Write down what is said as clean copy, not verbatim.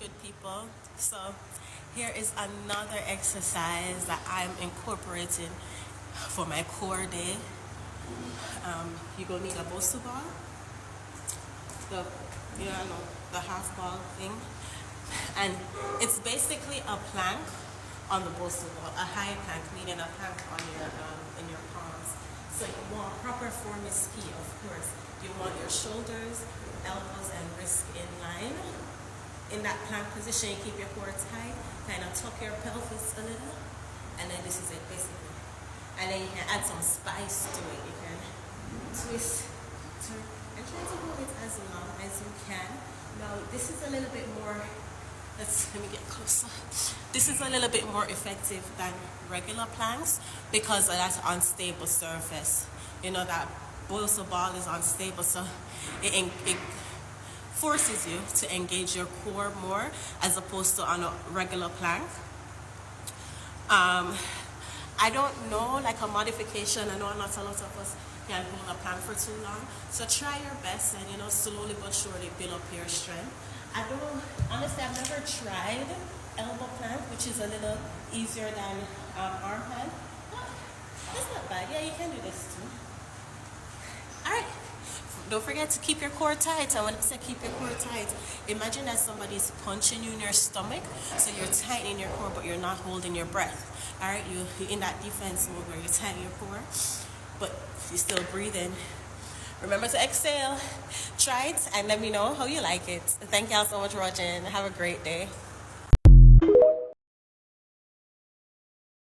good people. So here is another exercise that I'm incorporating for my core day. You're gonna need a Bosu ball, the the half ball thing, and it's basically a plank on the Bosu ball, a high plank, meaning a plank on your in your palms. So you want proper form is key, of course. You want your shoulders, elbows, and wrists in line. In that plank position, you keep your core tight, kind of tuck your pelvis a little, and then this is it basically. And then you can add some spice to it. You can twist, turn, and try to hold it as long as you can. Now, this is a little bit more, let me get closer. This is a little bit more effective than regular planks because of that unstable surface. You know, that Bosu ball is unstable, so it forces you to engage your core more as opposed to on a regular plank. I don't know, like a modification, I know not a lot of us can hold a plank for too long, so try your best and slowly but surely build up your strength. Honestly, I've never tried elbow plank, which is a little easier than arm hand. It's not bad. Yeah, you can do this too. Alright, don't forget to keep your core tight. And when I say keep your core tight, imagine that somebody's punching you in your stomach, so you're tightening your core but you're not holding your breath. Alright, you're in that defense mode where you're tightening your core but you're still breathing. Remember to exhale. Try it and let me know how you like it. Thank y'all so much for watching. Have a great day.